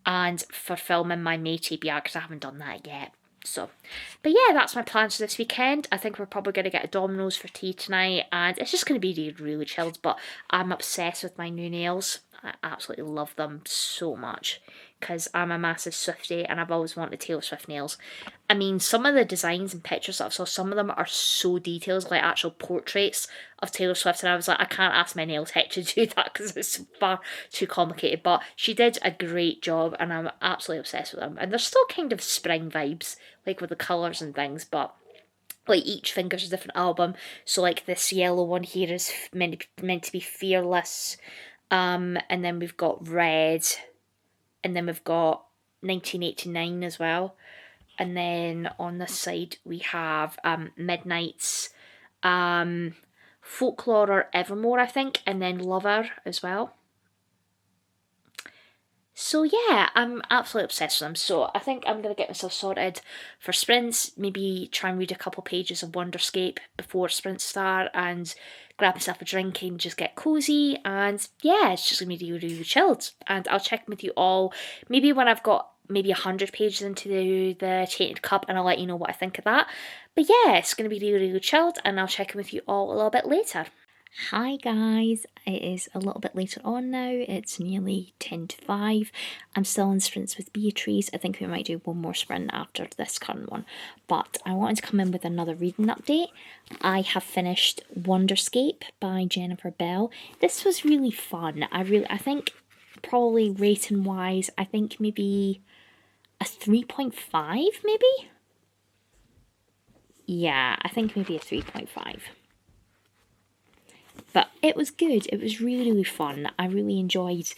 and for filming my May TBR, because I haven't done that yet. So, but yeah, that's my plans for this weekend. I think we're probably going to get a Domino's for tea tonight, and it's just going to be really, really chilled. But I'm obsessed with my new nails. I absolutely love them so much, because I'm a massive Swiftie and I've always wanted Taylor Swift nails. I mean, some of the designs and pictures that I saw, some of them are so detailed, like actual portraits of Taylor Swift, and I was like, I can't ask my nail tech to do that because it's far too complicated. But she did a great job, and I'm absolutely obsessed with them. And they're still kind of spring vibes, like with the colours and things, but like each finger's a different album. So like this yellow one here is meant to be Fearless, and then we've got Red, and then we've got 1989 as well. And then on this side we have Midnight's Folklore or Evermore, I think, and then Lover as well. So yeah, I'm absolutely obsessed with them. So I think I'm going to get myself sorted for sprints, maybe try and read a couple pages of Wonderscape before sprints start, and grab myself a drink and just get cosy. And yeah, it's just going to be really, really chilled. And I'll check in with you all maybe when I've got maybe 100 pages into the Tainted Cup, and I'll let you know what I think of that. But yeah, it's going to be really, really chilled, and I'll check in with you all a little bit later. Hi guys, it is a little bit later on now. It's nearly 10 to 5. I'm still in sprints with Beatrice. I think we might do one more sprint after this current one, but I wanted to come in with another reading update. I have finished Wonderscape by Jennifer Bell. This was really fun. I think probably rating wise, I think maybe a 3.5 maybe? Yeah, I think maybe a 3.5. But it was good. It was really, really fun. I really enjoyed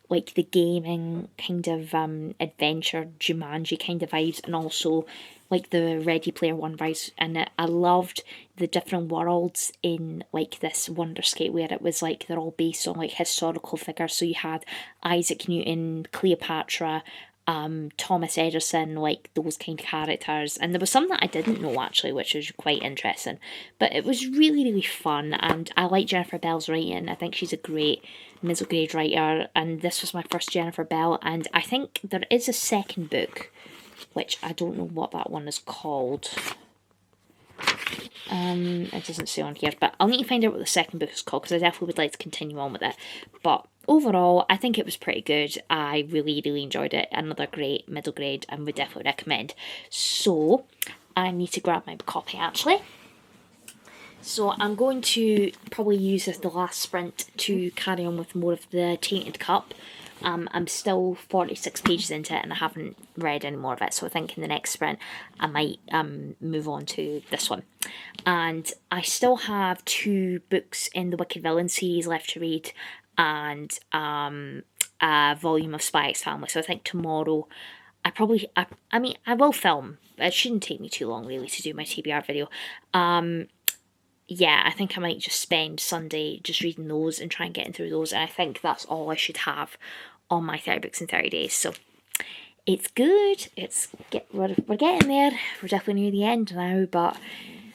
like the gaming kind of adventure, Jumanji kind of vibes, and also like the Ready Player One vibes. And I loved the different worlds in like this Wonderscape, where it was like they're all based on like historical figures. So you had Isaac Newton, Cleopatra, Thomas Edison, like those kind of characters. And there was some that I didn't know actually, which was quite interesting. But it was really, really fun, and I like Jennifer Bell's writing. I think she's a great middle grade writer, and this was my first Jennifer Bell, and I think there is a second book, which I don't know what that one is called. It doesn't say on here, but I'll need to find out what the second book is called, because I definitely would like to continue on with it. But overall, I think it was pretty good. I really, really enjoyed it. Another great middle grade, and would definitely recommend. So I need to grab my copy actually. So I'm going to probably use this the last sprint to carry on with more of the Tainted Cup. I'm still 46 pages into it and I haven't read any more of it, so I think in the next sprint I might move on to this one. And I still have 2 books in the Wicked Villain series left to read, and a volume of Spy X Family. So I think tomorrow I mean I will film. It shouldn't take me too long really to do my TBR video. Yeah, I think I might just spend Sunday just reading those and trying getting through those, and I think that's all I should have on my 30 books in 30 days. So it's good. We're getting there. We're definitely near the end now, but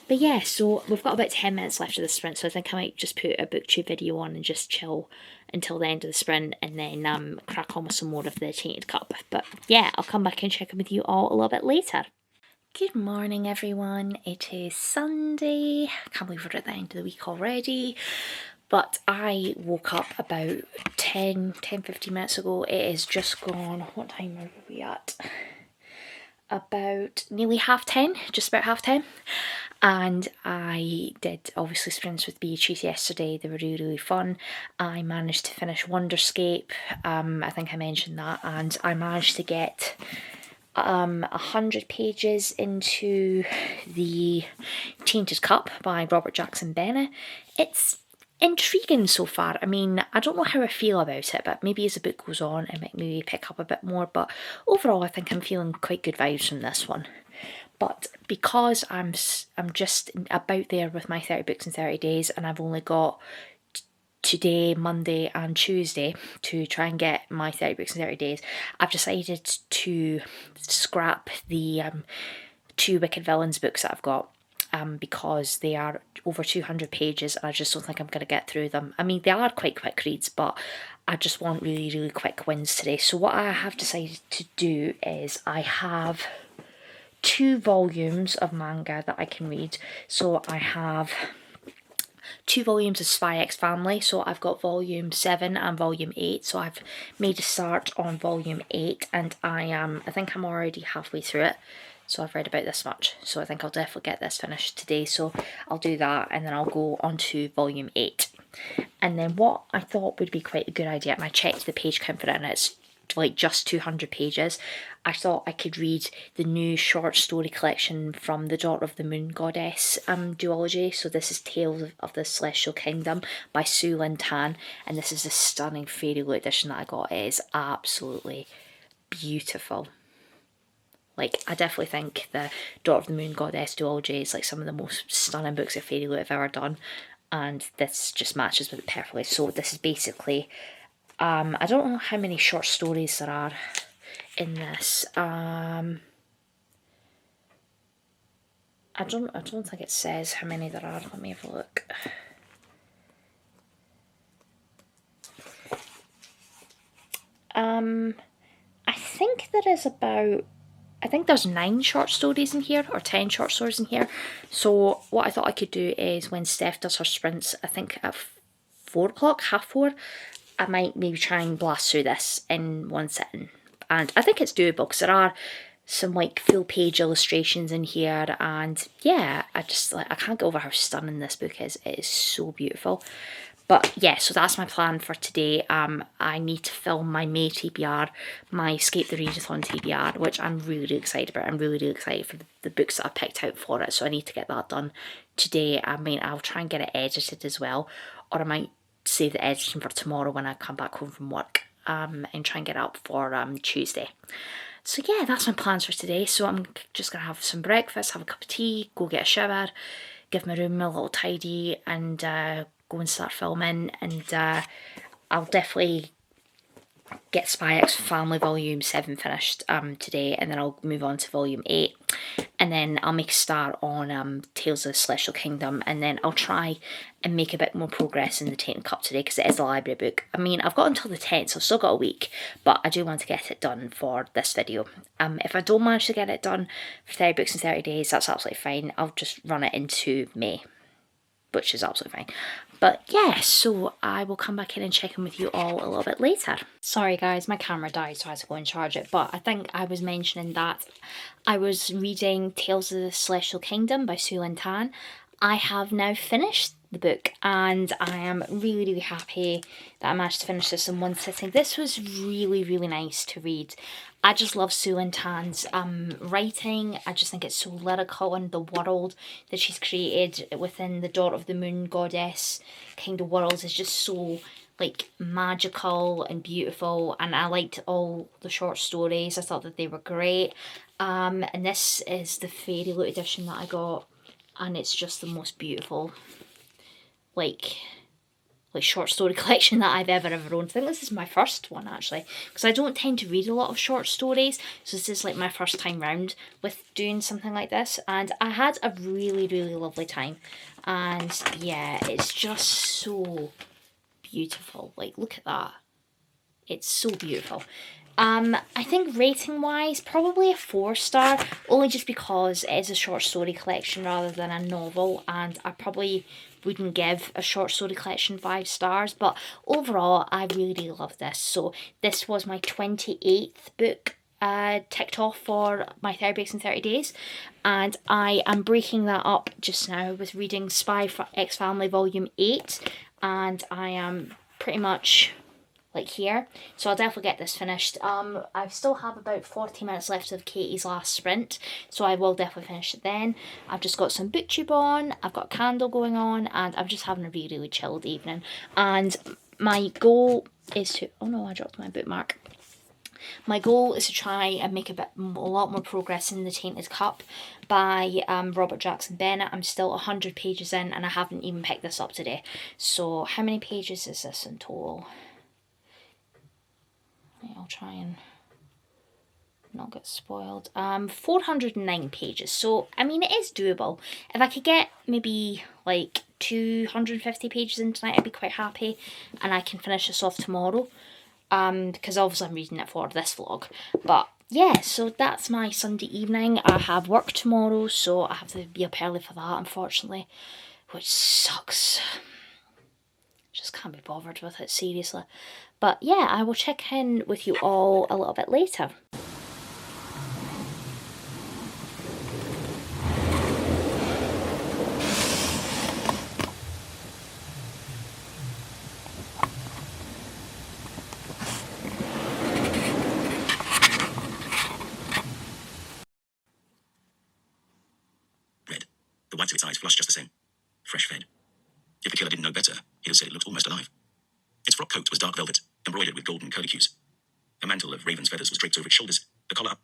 yeah. So we've got about 10 minutes left of the sprint, so I think I might just put a booktube video on and just chill until the end of the sprint, and then crack on with some more of the Tainted Cup. But yeah, I'll come back and check in with you all a little bit later. Good morning, everyone. It is Sunday. I can't believe we're at the end of the week already. But I woke up about 15 minutes ago. It is just gone. What time are we at? About nearly 10:30, just about 10:30. And I did obviously sprints with Beatrice yesterday. They were really fun. I managed to finish Wonderscape. I think I mentioned that. And I managed to get 100 pages into the Tainted Cup by Robert Jackson Bennett. It's intriguing so far. I mean, I don't know how I feel about it, but maybe as the book goes on, I might maybe pick up a bit more. But overall, I think I'm feeling quite good vibes from this one. But because I'm just about there with my 30 books in 30 days, and I've only got today, Monday and Tuesday to try and get my 30 books in 30 days, I've decided to scrap the 2 Wicked Villains books that I've got, because they are over 200 pages and I just don't think I'm going to get through them. I mean, they are quite quick reads, but I just want really quick wins today. So what I have decided to do is I have 2 volumes of manga that I can read. So I have 2 volumes of Spy X Family, so I've got volume 7 and volume 8, so I've made a start on volume 8, and I think I'm already halfway through it, so I've read about this much, so I think I'll definitely get this finished today, so I'll do that, and then I'll go on to volume 8. And then what I thought would be quite a good idea, and I checked the page count for it, and it's like just 200 pages. I thought I could read the new short story collection from the Daughter of the Moon Goddess duology. So this is Tales of the Celestial Kingdom by Sue Lin Tan, and this is a stunning fairy loot edition that I got. It is absolutely beautiful. Like, I definitely think the Daughter of the Moon Goddess duology is like some of the most stunning books of fairy loot I've ever done, and this just matches with it perfectly. So this is basically I don't know how many short stories there are in this. I don't think it says how many there are. Let me have a look. I think there is about, I think there's 9 short stories in here, or 10 short stories in here. So what I thought I could do is when Steph does her sprints, I think at 4 o'clock, 4:30, I might maybe try and blast through this in one sitting. And I think it's doable because there are some like full page illustrations in here, and yeah, I can't get over how stunning this book is. It is so beautiful. But yeah, so that's my plan for today. I need to film my May TBR, my Escape the Readathon TBR, which I'm really excited about. I'm really excited for the books that I picked out for it, so I need to get that done today. I mean, I'll try and get it edited as well, or I might save the editing for tomorrow when I come back home from work, and try and get it up for Tuesday. So yeah, that's my plans for today. So I'm just going to have some breakfast, have a cup of tea, go get a shower, give my room a little tidy, and go and start filming. And I'll definitely get Spy X Family Volume 7 finished today, and then I'll move on to Volume 8. And then I'll make a start on Tales of the Celestial Kingdom, and then I'll try and make a bit more progress in the Tainted Cup today, because it is a library book. I mean, I've got until the 10th, so I've still got a week, but I do want to get it done for this video. If I don't manage to get it done for 30 books in 30 days, that's absolutely fine. I'll just run it into May, which is absolutely fine. But yeah, so I will come back in and check in with you all a little bit later. Sorry guys, my camera died, so I had to go and charge it. But I think I was mentioning that I was reading Tales of the Celestial Kingdom by Sue Lin Tan. I have now finished the book and I am really happy that I managed to finish this in one sitting. This was really nice to read. I just love Sue Lin Tan's writing. I just think it's so lyrical, and the world that she's created within the Daughter of the Moon goddess kind of worlds is just so like magical and beautiful, and I liked all the short stories. I thought that they were great. And this is the Fairy Loot edition that I got, and it's just the most beautiful like short story collection that I've ever owned. I think this is my first one actually, because I don't tend to read a lot of short stories, so this is like my first time round with doing something like this, and I had a really lovely time. And yeah, it's just so beautiful. Like, look at that, it's so beautiful. I think rating wise, probably a 4-star, only just because it is a short story collection rather than a novel, and I probably wouldn't give a short story collection 5 stars, but overall I really love this. So this was my 28th book ticked off for my 30 Books in 30 Days, and I am breaking that up just now with reading Spy X Family Volume 8, and I am pretty much like here, so I'll definitely get this finished. I still have about 40 minutes left of Katie's last sprint, so I will definitely finish it then. I've just got some booktube on, I've got a candle going on, and I'm just having a really chilled evening. And my goal is to, oh no, I dropped my bookmark. My goal is to try and make a lot more progress in The Tainted Cup by Robert Jackson Bennett. I'm still 100 pages in, and I haven't even picked this up today. So how many pages is this in total? I'll try and not get spoiled. 409 pages, so I mean it is doable. If I could get maybe like 250 pages in tonight, I'd be quite happy, and I can finish this off tomorrow, because obviously I'm reading it for this vlog. But yeah, so that's my Sunday evening. I have work tomorrow, so I have to be up early for that, unfortunately, which sucks. Just can't be bothered with it, seriously. But yeah, I will check in with you all a little bit later. Red. The whites of its eyes flushed just the same. Fresh fed. If the killer didn't know better, he'd have said it looked almost alive. Its frock coat was dark velvet, embroidered with golden curlicues. A mantle of raven's feathers was draped over its shoulders, the collar up.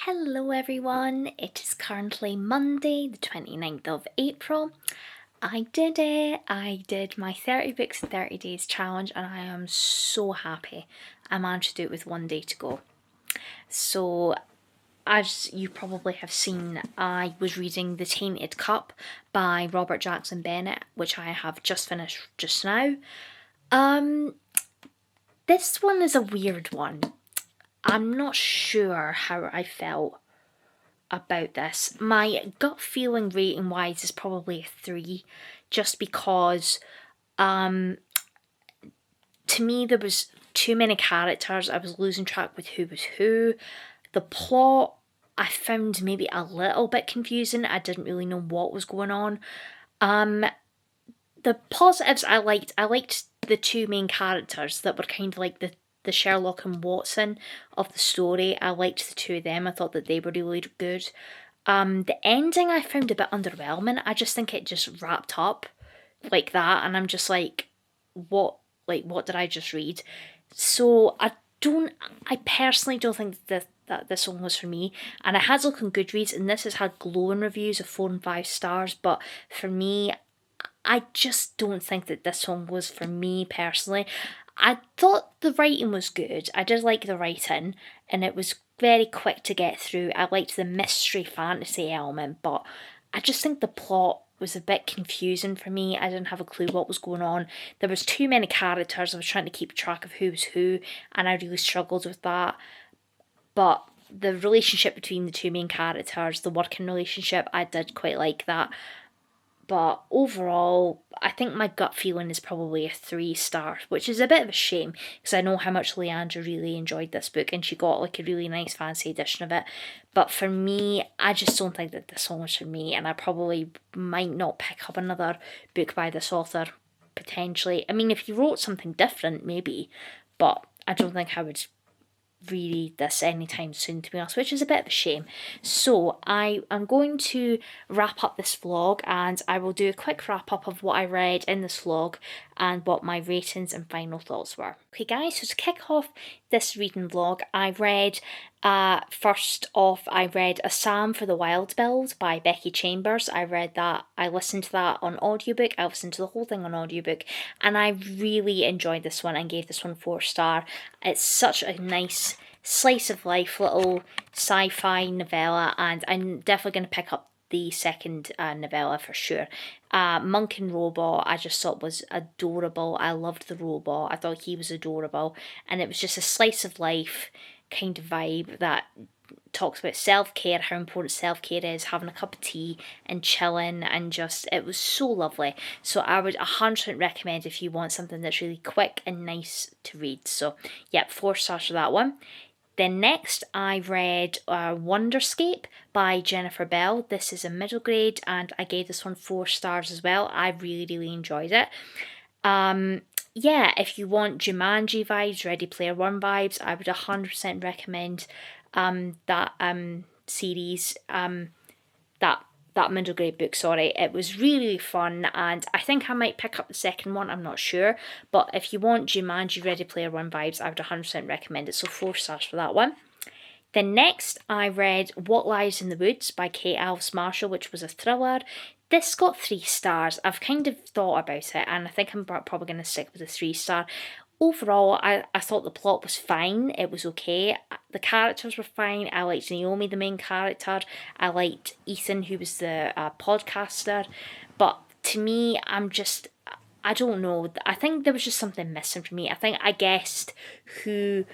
Hello everyone, it is currently Monday the 29th of April. I did it! I did my 30 Books in 30 Days challenge, and I am so happy I managed to do it with one day to go. So as you probably have seen, I was reading The Tainted Cup by Robert Jackson Bennett, which I have just finished just now. This one is a weird one. I'm not sure how I felt about this. My gut feeling rating wise is probably a 3, just because to me there was too many characters. I was losing track with who was who. The plot I found maybe a little bit confusing. I didn't really know what was going on. The positives I liked the 2 main characters that were kind of like the Sherlock and Watson of the story. I liked the 2 of them. I thought that they were really good. The ending I found a bit underwhelming. I just think it just wrapped up like that, and I'm just like, what did I just read? So I personally don't think that this one was for me. And it has looked on Goodreads, and this has had glowing reviews of 4 and 5 stars, but for me, I just don't think that this one was for me personally. I thought the writing was good. I did like the writing, and it was very quick to get through. I liked the mystery fantasy element, but I just think the plot was a bit confusing for me. I didn't have a clue what was going on. There was too many characters. I was trying to keep track of who was who, and I really struggled with that. But the relationship between the two main characters, the working relationship, I did quite like that. But overall, I think my gut feeling is probably a 3 star, which is a bit of a shame because I know how much Leandra really enjoyed this book and she got like a really nice fancy edition of it. But for me, I just don't think that this one was for me, and I probably might not pick up another book by this author potentially. I mean, if he wrote something different, maybe, but I don't think I would reread this anytime soon, to be honest, which is a bit of a shame. So I am going to wrap up this vlog, and I will do a quick wrap up of what I read in this vlog and what my ratings and final thoughts were. Okay guys, so to kick off this reading vlog, I read first off, I read A Psalm for the Wild Build by Becky Chambers. I read that, I listened to that on audiobook, I listened to the whole thing on audiobook, and I really enjoyed this one and gave this one 4 star. It's such a nice slice of life little sci-fi novella, and I'm definitely going to pick up the second novella for sure. Monk and Robot I just thought was adorable. I loved the robot, I thought he was adorable, and it was just a slice of life kind of vibe that talks about self-care, how important self-care is, having a cup of tea and chilling, and just, it was so lovely. So I would 100% recommend if you want something that's really quick and nice to read. So yep, 4 stars for that one. Then next I read Wonderscape by Jennifer Bell. This is a middle grade, and I gave this one 4 stars as well. I really enjoyed it. Yeah, if you want Jumanji vibes, Ready Player One vibes, I would 100% recommend that series, that middle grade book, sorry. It was really fun, and I think I might pick up the second one, I'm not sure. But if you want Jumanji, Ready Player One vibes, I would 100% recommend it, so 4 stars for that one. Then next, I read What Lies in the Woods by Kate Alves Marshall, which was a thriller. This got 3 stars. I've kind of thought about it, and I think I'm probably going to stick with a 3 star. Overall, I thought the plot was fine. It was okay. The characters were fine. I liked Naomi, the main character. I liked Ethan, who was the podcaster. But to me, I don't know. I think there was just something missing for me. I think I guessed who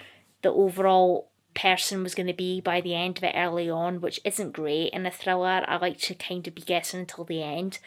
the overall person was going to be by the end of it early on, which isn't great in a thriller. I like to kind of be guessing until the end,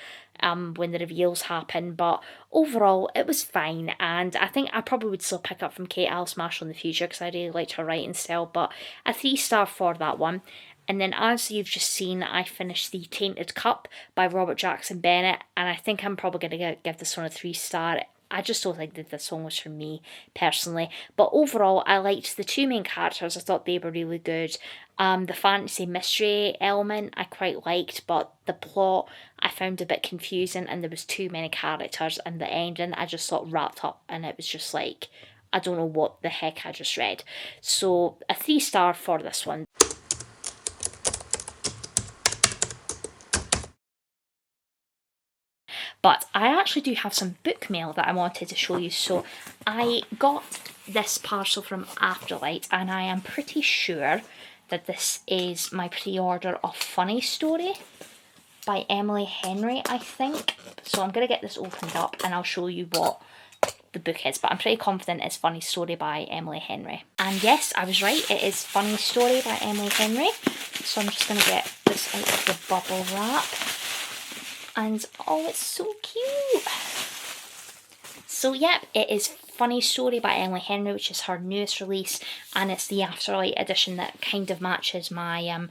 when the reveals happen. But overall, it was fine, and I think I probably would still pick up from Kate Alice Marshall in the future because I really liked her writing style. But a 3 star for that one. And then, as you've just seen, I finished The Tainted Cup by Robert Jackson Bennett, and I think I'm probably going to give this one a 3 star. I just don't think that this one was for me, personally. But overall, I liked the 2 main characters. I thought they were really good. The fantasy mystery element I quite liked, but the plot I found a bit confusing, and there was too many characters, and the ending I just thought wrapped up, and it was just like, I don't know what the heck I just read. So a 3 star for this one. But I actually do have some book mail that I wanted to show you. So I got this parcel from Afterlight, and I am pretty sure that this is my pre-order of Funny Story by Emily Henry, I think. So I'm going to get this opened up and I'll show you what the book is, but I'm pretty confident it's Funny Story by Emily Henry. And yes, I was right, it is Funny Story by Emily Henry. So I'm just going to get this out of the bubble wrap. And oh, it's so cute. So yeah, it is Funny Story by Emily Henry, which is her newest release, and it's the Afterlight edition that kind of matches my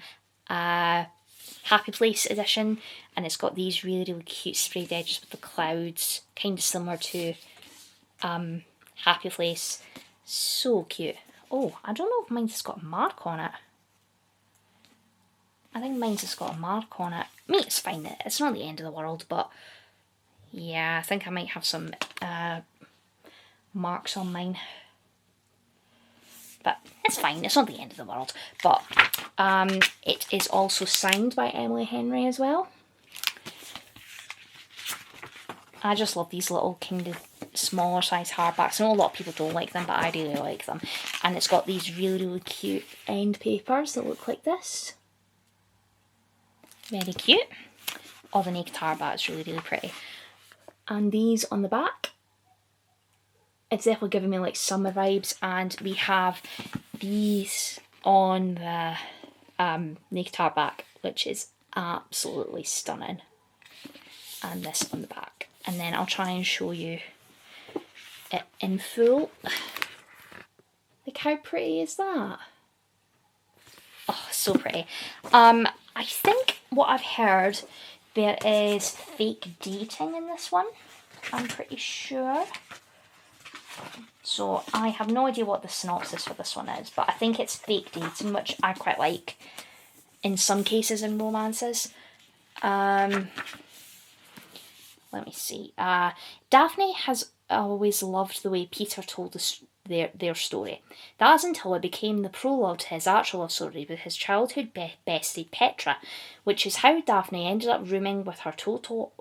Happy Place edition, and it's got these really cute sprayed edges with the clouds, kind of similar to Happy Place. So cute. Oh, I don't know if mine's got a mark on it. I think mine's just got a mark on it. I mean, it's fine, it's not the end of the world, but yeah, I think I might have some marks on mine. But it's fine, it's not the end of the world. But it is also signed by Emily Henry as well. I just love these little kind of smaller size hardbacks. I know a lot of people don't like them, but I really like them. And it's got these really, really cute end papers that look like this. Very cute. Oh, the naked hardback is really, really pretty. And these on the back, it's definitely giving me like summer vibes. And we have these on the naked hardback, which is absolutely stunning. And this on the back. And then I'll try and show you it in full. Like, how pretty is that? Oh, so pretty. I think what I've heard, there is fake dating in this one. I'm pretty sure. So I have no idea what the synopsis for this one is, but I think it's fake dating, which I quite like in some cases in romances. Let me see. Daphne has always loved the way Peter told their story. That is until it became the prologue to his actual love story with his childhood bestie Petra, which is how Daphne ended up rooming with her total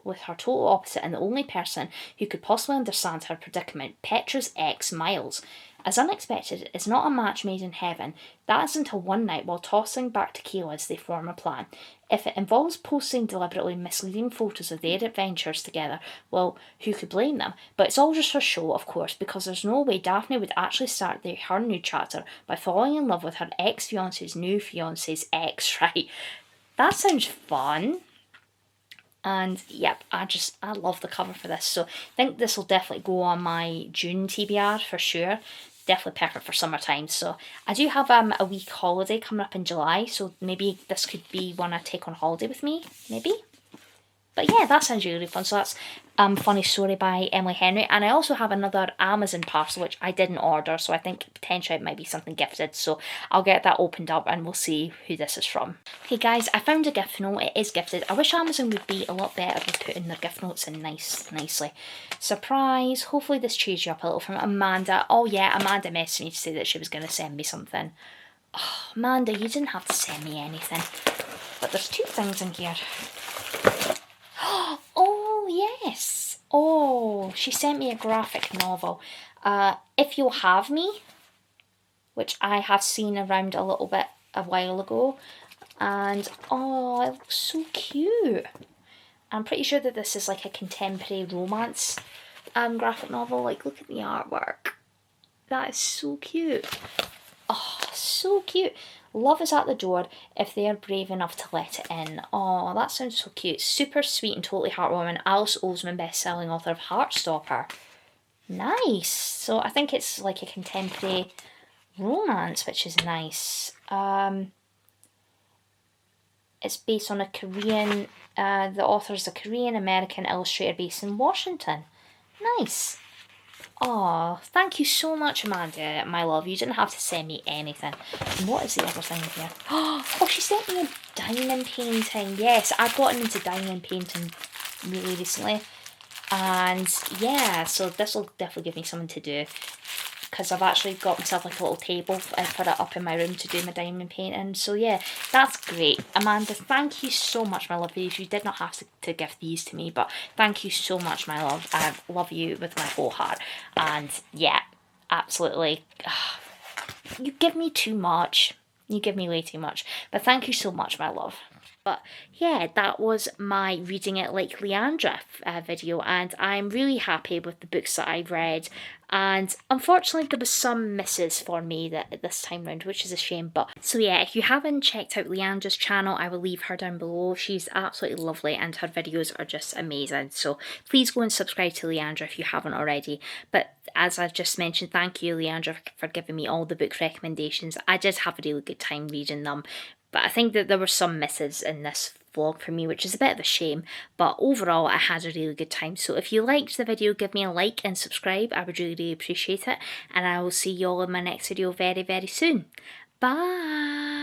opposite and the only person who could possibly understand her predicament, Petra's ex Miles. As unexpected is not a match made in heaven, that is until one night while tossing back tequilas they form a plan. If it involves posting deliberately misleading photos of their adventures together, well, who could blame them? But it's all just for show, of course, because there's no way Daphne would actually start her new chapter by falling in love with her ex-fiance's new fiance's ex, right? That sounds fun. And yep, I love the cover for this. So I think this will definitely go on my June TBR for sure. Definitely perfect for summertime. So I do have a week holiday coming up in July, so maybe this could be one I take on holiday with me, maybe. But yeah, that sounds really fun. So that's Funny Story by Emily Henry. And I also have another Amazon parcel, which I didn't order, so I think potentially it might be something gifted. So I'll get that opened up and we'll see who this is from. Hey guys, I found a gift note. It is gifted. I wish Amazon would be a lot better with putting their gift notes in nicely. Surprise. Hopefully this cheers you up a little, from Amanda. Oh yeah, Amanda messaged me to say that she was going to send me something. Oh, Amanda, you didn't have to send me anything. But there's two things in here. Oh, yes. Oh, she sent me a graphic novel. If You'll Have Me, which I have seen around a little bit a while ago. And, oh, it looks so cute. I'm pretty sure that this is like a contemporary romance graphic novel. Like, look at the artwork. That is so cute. Oh, so cute. Love is at the door if they are brave enough to let it in. Oh, that sounds so cute. Super sweet and totally heartwarming. Alice Oseman, best-selling author of Heartstopper. Nice. So I think it's like a contemporary romance, which is nice. It's based on a Korean, the author's a Korean-American illustrator based in Washington. Nice. Oh, thank you so much, Amanda, my love. You didn't have to send me anything. And what is the other thing here? Oh, she sent me a diamond painting. Yes, I've gotten into diamond painting really recently. And yeah, so this will definitely give me something to do. Because I've actually got myself like a little table and put it up in my room to do my diamond painting. So yeah, that's great. Amanda, thank you so much, my love. You did not have to give these to me, but thank you so much, my love. I love you with my whole heart. And yeah, absolutely. You give me too much. You give me way too much. But thank you so much, my love. But yeah, that was my Reading It Like Leandra video, and I'm really happy with the books that I've read. And unfortunately, there was some misses for me this time round, which is a shame. But so yeah, if you haven't checked out Leandra's channel, I will leave her down below. She's absolutely lovely, and her videos are just amazing. So please go and subscribe to Leandra if you haven't already. But as I've just mentioned, thank you, Leandra, for giving me all the book recommendations. I did have a really good time reading them. But I think that there were some misses in this vlog for me, which is a bit of a shame. But overall, I had a really good time. So if you liked the video, give me a like and subscribe. I would really, really appreciate it. And I will see you all in my next video very, very soon. Bye!